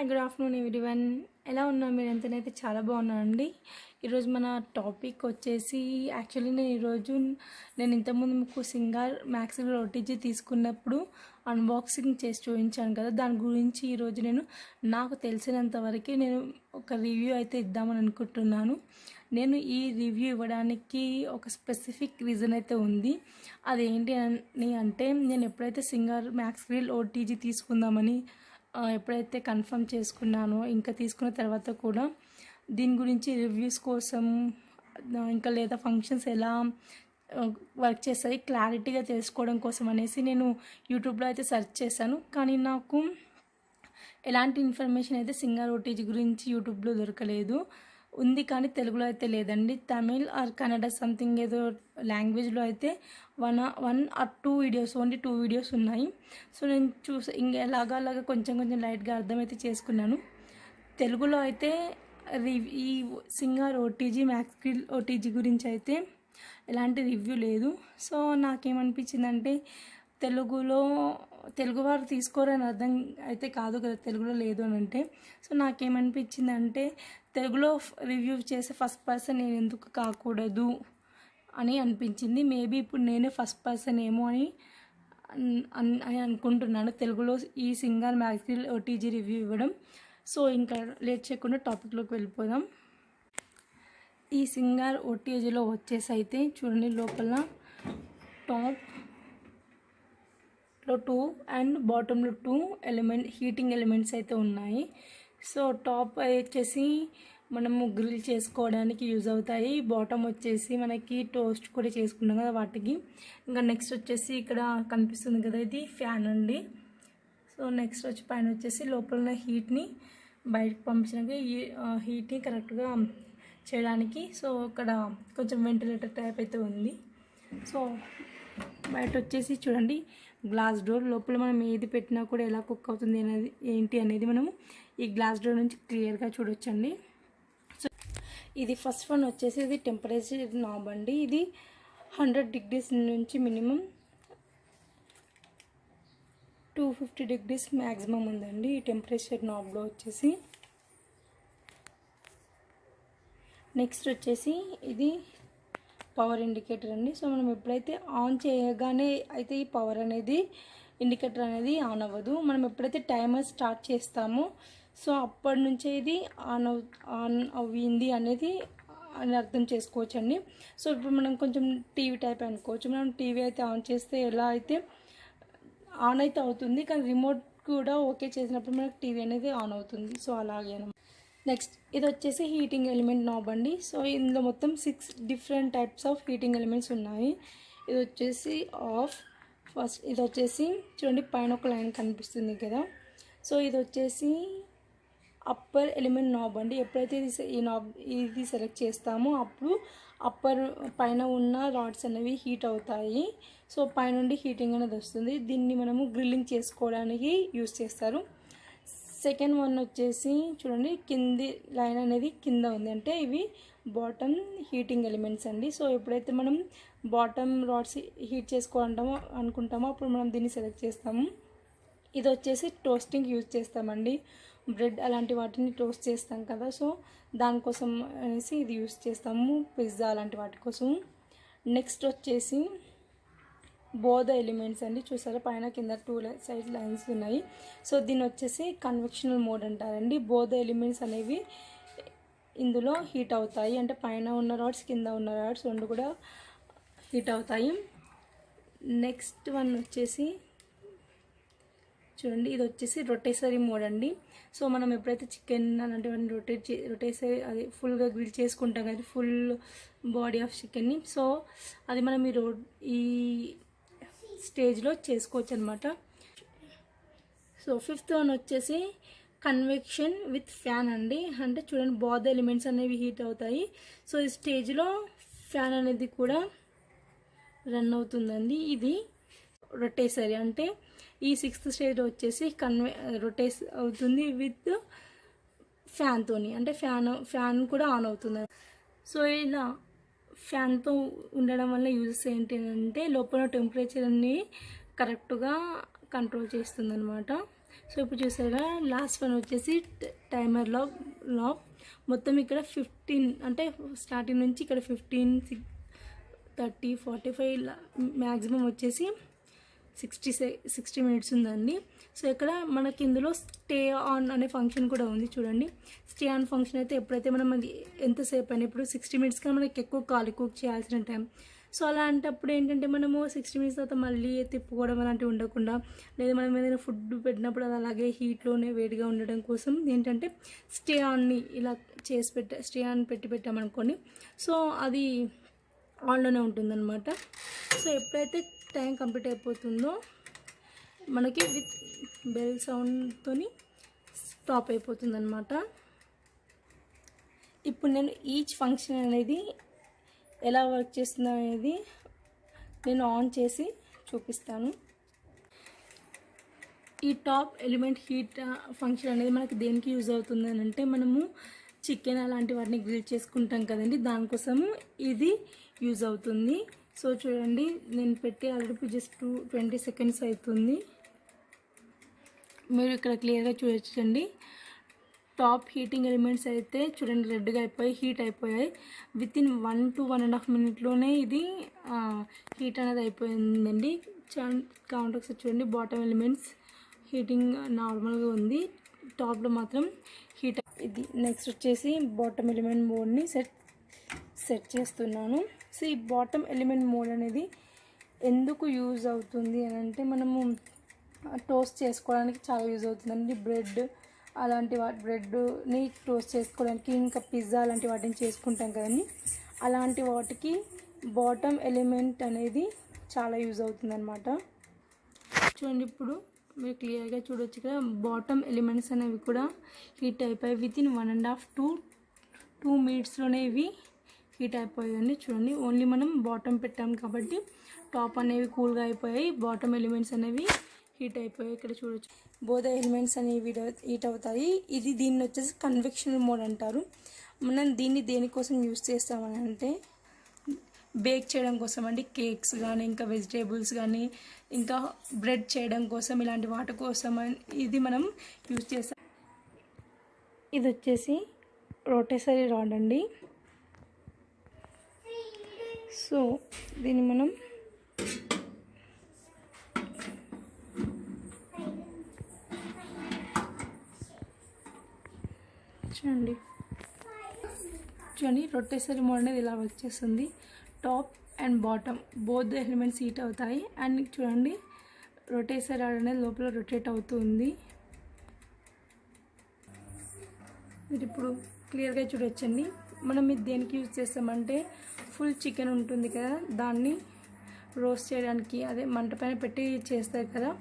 Hi good afternoon everyone. ఎలా ఉన్నారు మీరు? ఎంతనైతే చాలా బాగున్నానండి. ఈరోజు మన టాపిక్ వచ్చేసి యాక్చువల్లీ నేను ఇంతకుముందు మీకు సింగార్ మ్యాక్స్వెల్ ఓటీజీ తీసుకున్నప్పుడు అన్బాక్సింగ్ చేసి చూపించాను కదా, దాని గురించి ఈరోజు నేను నాకు తెలిసినంత వరకు నేను ఒక రివ్యూ అయితే ఇద్దామని అనుకుంటున్నాను. నేను ఈ రివ్యూ ఇవ్వడానికి ఒక స్పెసిఫిక్ రీజన్ అయితే ఉంది. అదేంటి అని అంటే, నేను ఎప్పుడైతే సింగార్ మ్యాక్స్వెల్ ఓటీజీ తీసుకుందామని ఎప్పుడైతే కన్ఫర్మ్ చేసుకున్నానో, ఇంకా తీసుకున్న తర్వాత కూడా దీని గురించి రివ్యూస్ కోసం ఇంకా లేదా ఫంక్షన్స్ ఎలా వర్క్ చేస్తాయి క్లారిటీగా తెలుసుకోవడం కోసం అనేసి నేను యూట్యూబ్లో అయితే సెర్చ్ చేశాను. కానీ నాకు ఎలాంటి ఇన్ఫర్మేషన్ అయితే సింగార్ ఓటీజీ గురించి యూట్యూబ్లో దొరకలేదు. ఉంది కానీ తెలుగులో అయితే లేదండి. తమిళ్ ఆర్ కన్నడ సంథింగ్ ఏదో లాంగ్వేజ్లో అయితే one or two videos, only 2 videos ఉన్నాయి. సో నేను ఇంకా అలాగా కొంచెం లైట్గా అర్థమైతే చేసుకున్నాను. తెలుగులో అయితే ఈ సింగార్ ఓటీజీ మ్యాక్స్వెల్ ఓటీజీ గురించి అయితే ఎలాంటి రివ్యూ లేదు. సో నాకేమనిపించిందంటే, తెలుగువారు తీసుకోరని అర్థం అయితే కాదు కదా తెలుగులో లేదు అని అంటే. సో నాకేమనిపించిందంటే, తెలుగులో రివ్యూ చేసే ఫస్ట్ పర్సన్ నేను ఎందుకు కాకూడదు అని అనిపించింది. మేబీ ఇప్పుడు నేనే ఫస్ట్ పర్సన్ ఏమో అని అనుకుంటున్నాను తెలుగులో ఈ సింగార్ మ్యాక్స్వెల్ ఓటీజీ రివ్యూ ఇవ్వడం. సో ఇంకా లేట్ చేయకుండా టాపిక్లోకి వెళ్ళిపోదాం. ఈ సింగార్ ఓటీజీలో వచ్చేసి అయితే చూడండి, లోపల టాప్లో 2 అండ్ బాటంలో 2 హీటింగ్ ఎలిమెంట్స్ అయితే ఉన్నాయి. సో టాప్ వచ్చేసి మనము గ్రిల్ చేసుకోవడానికి యూజ్ అవుతాయి. బాటమ్ వచ్చేసి మనకి టోస్ట్ కూడా చేసుకుంటాం కదా వాటికి. ఇంకా నెక్స్ట్ వచ్చేసి ఇక్కడ కనిపిస్తుంది కదా, ఇది ఫ్యాన్ అండి. సో నెక్స్ట్ వచ్చి పైన వచ్చేసి లోపల హీట్ని బయటకు పంపించడానికి, హీట్ని కరెక్ట్గా చేయడానికి. సో ఇక్కడ కొంచెం వెంటిలేటర్ టైప్ అయితే ఉంది. సో బయట వచ్చేసి చూడండి, గ్లాస్ డోర్. లోపల మనం ఏది పెట్టినా కూడా ఎలా కుక్ అవుతుంది ఏంటి అనేది మనము ఈ గ్లాస్ డోర్ నుంచి క్లియర్గా చూడొచ్చండి. సో ఇది ఫస్ట్ వన్ వచ్చేసి ఇది టెంపరేచర్ నాబ్ అండి. ఇది 100 degrees నుంచి మినిమం 250 degrees మ్యాక్సిమం ఉందండి ఈ టెంపరేచర్ నాబ్లో వచ్చేసి. నెక్స్ట్ వచ్చేసి ఇది పవర్ ఇండికేటర్ అండి. సో మనం ఎప్పుడైతే ఆన్ చేయగానే అయితే ఈ పవర్ అనేది ఇండికేటర్ అనేది ఆన్ అవ్వదు. మనం ఎప్పుడైతే టైమర్ స్టార్ట్ చేస్తామో సో అప్పటి నుంచే ఇది ఆన్ అవ్వింది అనేది అని అర్థం చేసుకోవచ్చండి. సో ఇప్పుడు మనం కొంచెం టీవీ టైప్ అనుకోవచ్చు. మనం టీవీ అయితే ఆన్ చేస్తే ఎలా అయితే ఆన్ అయితే అవుతుంది, కానీ రిమోట్ కూడా ఓకే చేసినప్పుడు మనకు టీవీ అనేది ఆన్ అవుతుంది. సో అలాగే నెక్స్ట్ ఇది వచ్చేసి హీటింగ్ ఎలిమెంట్ నాబ్ అండి. సో ఇందులో మొత్తం 6 different types of heating elements ఉన్నాయి. ఇది వచ్చేసి ఆఫ్. ఫస్ట్ ఇది వచ్చేసి చూడండి, పైన ఒక లైన్ కనిపిస్తుంది కదా. సో ఇది వచ్చేసి అప్పర్ ఎలిమెంట్ నాబ్ అండి. ఎప్పుడైతే ఇది సెలెక్ట్ చేస్తామో అప్పుడు పైన ఉన్న రాడ్స్ అనేవి హీట్ అవుతాయి. సో పైనుండి హీటింగ్ అనేది వస్తుంది. దీన్ని మనము గ్రిల్లింగ్ చేసుకోవడానికి యూస్ చేస్తారు. సెకండ్ వన్ వచ్చేసి చూడండి, కింది లైన్ అనేది కింద ఉంది, అంటే ఇవి బాటమ్ హీటింగ్ ఎలిమెంట్స్ అండి. సో ఎప్పుడైతే మనం బాటమ్ రాడ్స్ హీట్ అనుకుంటామో అప్పుడు మనం దీన్ని సెలెక్ట్ చేస్తాము. ఇది వచ్చేసి టోస్టింగ్ యూజ్ చేస్తామండి. బ్రెడ్ అలాంటి వాటిని టోస్ట్ చేస్తాం కదా, సో దానికోసం అనేసి ఇది యూజ్ చేస్తాము, పిజ్జా అలాంటి వాటి కోసం. నెక్స్ట్ వచ్చేసి బోధ ఎలిమెంట్స్ అండి. చూసారా, పైన కింద 2 సైడ్ లైన్స్ ఉన్నాయి. సో దీన్ని వచ్చేసి కన్వెక్షనల్ మోడ్ అంటారండి. బోధ ఎలిమెంట్స్ అనేవి ఇందులో హీట్ అవుతాయి, అంటే పైన ఉన్న రాడ్స్ కింద ఉన్న రాడ్స్ రెండు కూడా హీట్ అవుతాయి. నెక్స్ట్ వన్ వచ్చేసి చూడండి, ఇది వచ్చేసి రొటేసరీ మోడ్ అండి. సో మనం ఎప్పుడైతే చికెన్ అలాంటివన్నీ రొటేసరీ అది ఫుల్గా గ్రిల్ చేసుకుంటాం కదా, ఫుల్ బాడీ ఆఫ్ చికెన్ని, సో అది మనం ఈ స్టేజ్లో చేసుకోవచ్చు అనమాట. సో ఫిఫ్త్ వన్ వచ్చేసి కన్వెక్షన్ విత్ ఫ్యాన్ అండి. అంటే చూడండి, బోధ ఎలిమెంట్స్ అనేవి హీట్ అవుతాయి. సో ఈ స్టేజ్లో ఫ్యాన్ అనేది కూడా రన్ అవుతుందండి. ఇది రొటేసరీ, అంటే ఈ 6th స్టేజ్లో వచ్చేసి రొటేట్ అవుతుంది విత్ ఫ్యాన్తోని, అంటే ఫ్యాన్ కూడా ఆన్ అవుతుంది. సో ఇలా ఫ్యాన్తో ఉండడం వల్ల యూజెస్ ఏంటి అంటే, లోపల టెంపరేచర్ని కరెక్ట్గా కంట్రోల్ చేస్తుంది అనమాట. సో ఇప్పుడు చూసారుగా లాస్ట్ వన్ వచ్చేసి టైమర్ లాక్ మొత్తం ఇక్కడ 15 అంటే స్టార్టింగ్ నుంచి ఇక్కడ 15 30 45 మ్యాక్సిమం వచ్చేసి 60 మినిట్స్ ఉందండి. సో ఇక్కడ మనకి ఇందులో స్టే ఆన్ అనే ఫంక్షన్ కూడా ఉంది చూడండి. స్టే ఆన్ ఫంక్షన్ అయితే ఎప్పుడైతే మనం అది ఎంతసేపు అయినా ఇప్పుడు 60 మినిట్స్ కన్నా మనకి ఎక్కువ కాలి కుక్ చేయాల్సిన టైం. సో అలాంటప్పుడు ఏంటంటే మనము 60 మినిట్స్ తర్వాత మళ్ళీ తిప్పుకోవడం అలాంటివి ఉండకుండా, లేదా మనం ఏదైనా ఫుడ్ పెట్టినప్పుడు అది అలాగే హీట్లోనే వేడిగా ఉండడం కోసం ఏంటంటే స్టే ఆన్ని ఇలా స్టే ఆన్ పెట్టామనుకోండి, సో అది ఆన్లోనే ఉంటుందన్నమాట. సో ఎప్పుడైతే టైం కంప్లీట్ అయిపోతుందో మనకి విత్ బెల్ సౌండ్తో స్టాప్ అయిపోతుంది అనమాట. ఇప్పుడు నేను ఈచ్ ఫంక్షన్ అనేది ఎలా వర్క్ చేస్తుందో అనేది నేను ఆన్ చేసి చూపిస్తాను. ఈ టాప్ ఎలిమెంట్ హీట్ ఫంక్షన్ అనేది మనకి దేనికి యూజ్ అవుతుంది అని అంటే, మనము చికెన్ అలాంటి వాటిని గ్రిల్ చేసుకుంటాం కదండి, దానికోసము ఇది యూజ్ అవుతుంది. సో చూడండి, నేను పెట్టి ఆల్రెడీ జస్ట్ 20 సెకండ్స్ అవుతుంది. మీరు ఇక్కడ క్లియర్గా చూడొచ్చండి. టాప్ హీటింగ్ ఎలిమెంట్స్ అయితే చూడండి రెడ్గా అయిపోయి హీట్ అయిపోయాయి. విత్ ఇన్ 1 to 1.5 మినిట్లోనే ఇది హీట్ అనేది అయిపోయిందండి. కౌంట్ ఒకసారి చూడండి. బాటమ్ ఎలిమెంట్స్ హీటింగ్ నార్మల్గా ఉంది, టాప్లో మాత్రం హీట్. ఇది నెక్స్ట్ వచ్చేసి బాటమ్ ఎలిమెంట్ మోడ్ని సెట్ చేస్తున్నాను. సో ఈ బాటమ్ ఎలిమెంట్ మోడ్ అనేది ఎందుకు యూజ్ అవుతుంది అని అంటే, మనము టోస్ట్ చేసుకోవడానికి చాలా యూజ్ అవుతుందండి. బ్రెడ్ని టోస్ట్ చేసుకోవడానికి, ఇంకా పిజ్జా అలాంటి వాటిని చేసుకుంటాం కదండి, అలాంటి వాటికి బాటమ్ ఎలిమెంట్ అనేది చాలా యూజ్ అవుతుంది అనమాట. చూడండి, ఇప్పుడు మీరు క్లియర్గా చూడొచ్చు కదా, బాటమ్ ఎలిమెంట్స్ అనేవి కూడా హీట్ అయిపోయి విత్ ఇన్ 1.5 to 2 మినిట్స్లోనే ఇవి హీట్ అయిపోయాయండి. చూడండి, ఓన్లీ మనం బాటమ్ పెట్టాం కాబట్టి టాప్ అనేవి కూల్గా అయిపోయాయి, బాటమ్ ఎలిమెంట్స్ అనేవి హీట్ అయిపోయాయి. ఇక్కడ చూడొచ్చు, బోత్ ఎలిమెంట్స్ అనేవి హీట్ అవుతాయి. దీన్ని వచ్చేసి కన్వెక్షన్ మోడ్ అంటారు. మనం దీన్ని దేనికోసం యూజ్ చేస్తామని అంటే, బేక్ చేయడం కోసం అండి. కేక్స్ కానీ, ఇంకా వెజిటేబుల్స్ కానీ, ఇంకా బ్రెడ్ చేయడం కోసం, ఇలాంటి వాటి కోసం ఇది మనం యూజ్ చేస్తాం. ఇది వచ్చేసి రోటేసరీ రాడ్ అండి. సో దీన్ని మనం చూడండి రొటేసరీ మోడ్ అనేది ఇలా వర్క్ చేస్తుంది. Top and bottom both elements heat అవుతాయి. అండ్ చూడండి, రొటేసరీ అనేది లోపల రొటేట్ అవుతుంది. మీరు ఇప్పుడు క్లియర్గా చూడొచ్చండి. మనం ఇది దేనికి యూజ్ చేస్తామంటే, ఫుల్ చికెన్ ఉంటుంది కదా, దాన్ని రోస్ట్ చేయడానికి, అదే మంట పైన పెట్టి చేస్తారు కదా,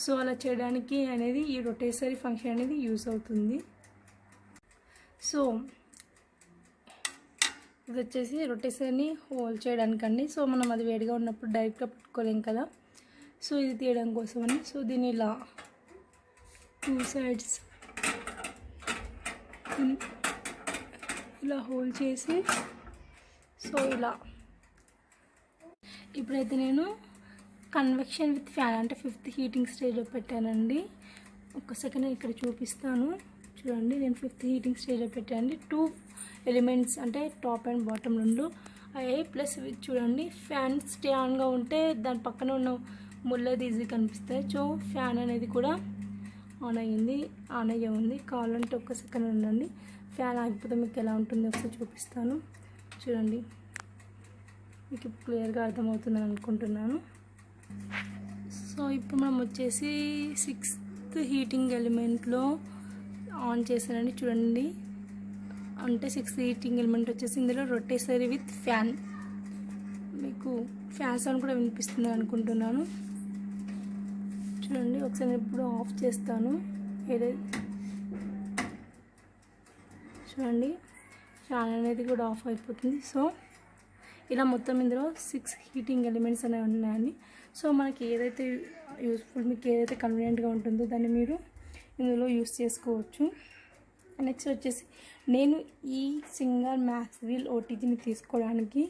సో అలా చేయడానికి అనేది ఈ రొటేసరీ ఫంక్షన్ అనేది యూజ్ అవుతుంది. సో ఇది వచ్చేసి రొటేసరీని హోల్డ్ చేయడానికండి. సో మనం అది వేడిగా ఉన్నప్పుడు డైరెక్ట్గా పెట్టుకోలేం కదా, సో ఇది తీయడం కోసమని. సో దీన్ని ఇలా 2 sides ఇలా హోల్డ్ చేసి, సో ఇలా ఇప్పుడైతే నేను కన్వెక్షన్ విత్ ఫ్యాన్ అంటే 5th హీటింగ్ స్టేజ్లో పెట్టానండి. ఒక సెకండ్ ఇక్కడ చూపిస్తాను. చూడండి, నేను 5th హీటింగ్ స్టేజ్లో పెట్టానండి. 2 ఎలిమెంట్స్ అంటే టాప్ అండ్ బాటమ్ రెండు అయ్యాయి. ప్లస్ చూడండి, ఫ్యాన్ స్టే ఆన్గా ఉంటే దాని పక్కన ఉన్న ముళ్ళది ఈజీ కనిపిస్తాయి. సో ఫ్యాన్ అనేది కూడా ఆన్ అయ్యే ఉంది. కావాలంటే ఒక్క సెకండ్ ఉండండి, ఫ్యాన్ ఆగిపోతే మీకు ఎలా ఉంటుందో ఒకసారి చూపిస్తాను. చూడండి, మీకు క్లియర్గా అర్థమవుతుందని అనుకుంటున్నాను. సో ఇప్పుడు మనం వచ్చేసి 6th హీటింగ్ ఎలిమెంట్లో ఆన్ చేశానండి. చూడండి, అంటే 6th హీటింగ్ ఎలిమెంట్ వచ్చేసి ఇందులో రొటేసరీ విత్ ఫ్యాన్. మీకు ఫ్యాన్ సౌండ్ కూడా వినిపిస్తుంది అనుకుంటున్నాను. చూడండి, ఒకసారి ఇప్పుడు ఆఫ్ చేస్తాను. చూడండి, ఫ్యాన్ అనేది కూడా ఆఫ్ అయిపోతుంది. సో ఇలా మొత్తం ఇందులో 6 హీటింగ్ ఎలిమెంట్స్ అనేవి ఉన్నాయండి. సో మనకి ఏదైతే యూస్ఫుల్, మీకు ఏదైతే కన్వీనియంట్గా ఉంటుందో దాన్ని మీరు ఇందులో యూస్ చేసుకోవచ్చు. నెక్స్ట్ వచ్చేసి నేను ఈ సింగర్ మ్యాక్స్వెల్ ఓటీజీని తీసుకోవడానికి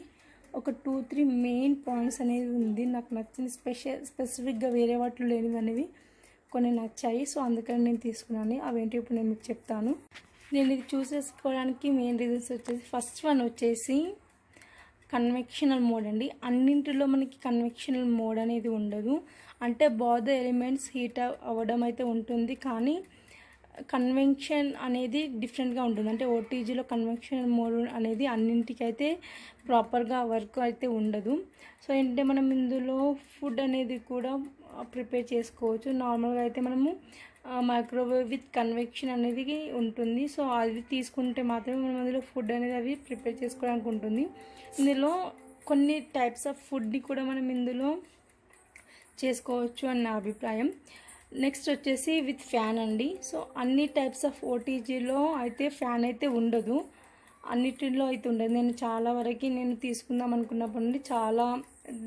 ఒక 2-3 మెయిన్ పాయింట్స్ అనేవి ఉంది. నాకు నచ్చిన స్పెసిఫిక్గా వేరే వాటిలో లేనివి అనేవి కొన్ని నచ్చాయి. సో అందుకని నేను తీసుకున్నాను. అవేంటి ఇప్పుడు నేను మీకు చెప్తాను. నేను ఇది చూసేసుకోవడానికి మెయిన్ రీజన్స్ వచ్చేసి ఫస్ట్ వన్ వచ్చేసి కన్వెక్షనల్ మోడ్ అండి. అన్నింటిలో మనకి కన్వెక్షనల్ మోడ్ అనేది ఉండదు. అంటే బాత్ ఎలిమెంట్స్ హీట్ అవ్వడం అయితే ఉంటుంది, కానీ కన్వెన్షన్ అనేది డిఫరెంట్గా ఉంటుంది. అంటే ఓటీజీలో కన్వెన్షనల్ మోడ్ అనేది అన్నింటికైతే ప్రాపర్గా వర్క్ అయితే ఉండదు. సో ఏంటంటే మనం ఇందులో ఫుడ్ అనేది కూడా ప్రిపేర్ చేసుకోవచ్చు. నార్మల్గా అయితే మనము మైక్రోవేవ్ విత్ కన్వెక్షన్ అనేది ఉంటుంది. సో అది తీసుకుంటే మాత్రమే మనం అందులో ఫుడ్ అనేది అవి ప్రిపేర్ చేసుకోవడానికి ఉంటుంది. ఇందులో కొన్ని టైప్స్ ఆఫ్ ఫుడ్ని కూడా మనం ఇందులో చేసుకోవచ్చు అని నా అభిప్రాయం. నెక్స్ట్ వచ్చేసి విత్ ఫ్యాన్ అండి. సో అన్ని టైప్స్ ఆఫ్ ఓటీజీలో అయితే ఫ్యాన్ అయితే ఉండదు, అన్నిటిలో అయితే ఉండదు. నేను చాలా వరకు నేను తీసుకుందాం అనుకున్నప్పటి నుండి చాలా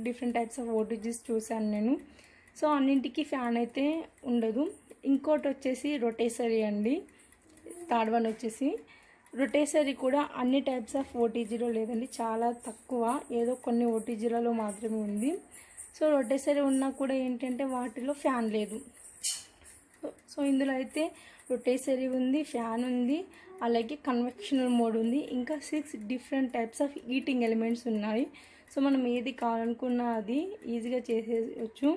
డిఫరెంట్ టైప్స్ ఆఫ్ ఓటీజీస్ చూశాను నేను. సో అన్నింటికి ఫ్యాన్ అయితే ఉండదు. ఇంకోటి వచ్చేసి రొటేసరీ అండి. థర్డ్ వన్ వచ్చేసి రొటేసరీ కూడా అన్ని టైప్స్ ఆఫ్ ఓటీజీలో లేదండి, చాలా తక్కువ, ఏదో కొన్ని ఓటీజీలలో మాత్రమే ఉంది. సో రొటేసరీ ఉన్నా కూడా ఏంటంటే వాటిలో ఫ్యాన్ లేదు. సో ఇందులో అయితే రొటేసరీ ఉంది, ఫ్యాన్ ఉంది, అలాగే కన్వెక్షనల్ మోడ్ ఉంది, ఇంకా 6 different types of heating elements ఉన్నాయి. సో మనం ఏది కావాలనుకున్నా అది ఈజీగా చేసేయచ్చు.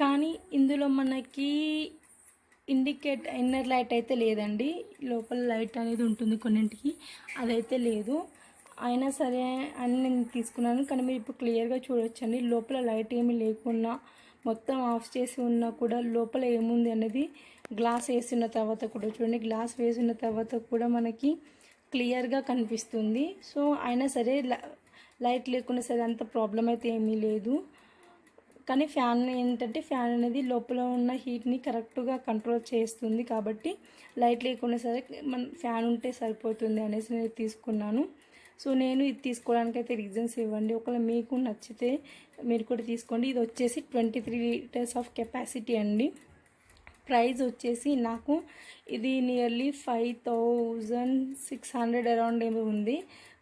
కానీ ఇందులో మనకి ఇన్నర్ లైట్ అయితే లేదండి. లోపల లైట్ అనేది ఉంటుంది కొన్నింటికి, అదైతే లేదు. అయినా సరే అని నేను తీసుకున్నాను, కానీ మీరు ఇప్పుడు క్లియర్గా చూడొచ్చండి. లోపల లైట్ ఏమీ లేకున్నా మొత్తం ఆఫ్ చేసి ఉన్నా కూడా లోపల ఏముంది అనేది గ్లాస్ వేసిన తర్వాత కూడా చూడండి, గ్లాస్ వేసిన తర్వాత కూడా మనకి క్లియర్గా కనిపిస్తుంది. సో అయినా సరే లైట్ లేకుండా సరే అంత ప్రాబ్లం అయితే ఏమీ లేదు. కానీ ఫ్యాన్ ఏంటంటే ఫ్యాన్ అనేది లోపల ఉన్న హీట్ని కరెక్ట్గా కంట్రోల్ చేస్తుంది, కాబట్టి లైట్ లేకుండా సరే మన ఫ్యాన్ ఉంటే సరిపోతుంది అనేసి నేను తీసుకున్నాను. సో నేను ఇది తీసుకోవడానికి అయితే రీజన్స్ ఇవ్వండి, ఒకవేళ మీకు నచ్చితే మీరు కూడా తీసుకోండి. ఇది వచ్చేసి 23 లీటర్స్ ఆఫ్ కెపాసిటీ అండి. ప్రైస్ వచ్చేసి నాకు ఇది నియర్లీ 5600 అరౌండ్ ఏమో ఉంది,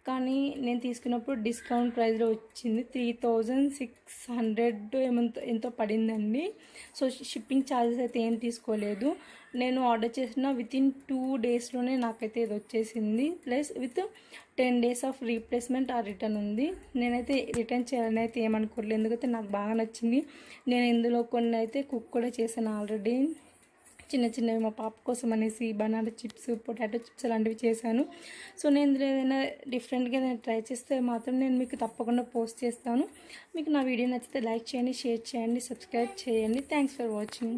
కానీ నేను తీసుకున్నప్పుడు డిస్కౌంట్ ప్రైస్లో వచ్చింది 3600 ఎంతో పడిందండి. సో షిప్పింగ్ ఛార్జెస్ అయితే ఏం తీసుకోలేదు. నేను ఆర్డర్ చేసిన వితిన్ 2 డేస్లోనే నాకైతే ఇది వచ్చేసింది, plus with 10 days of replacement ఆ రిటర్న్ ఉంది. నేనైతే రిటర్న్ చేయాలని అయితే ఏమనుకోలేదు, ఎందుకంటే నాకు బాగా నచ్చింది. నేను ఇందులో కొన్ని అయితే కుక్ కూడా చేశాను ఆల్రెడీ, చిన్న చిన్నవి మా పాప కోసం అనేసి బనానా చిప్స్, పొటాటో చిప్స్ అలాంటివి చేశాను. సో నేను ఇందులో ఏదైనా డిఫరెంట్గా ఏదైనా ట్రై చేస్తే మాత్రం నేను మీకు తప్పకుండా పోస్ట్ చేస్తాను. మీకు నా వీడియో నచ్చితే లైక్ చేయండి, షేర్ చేయండి, సబ్స్క్రైబ్ చేయండి. Thanks for watching.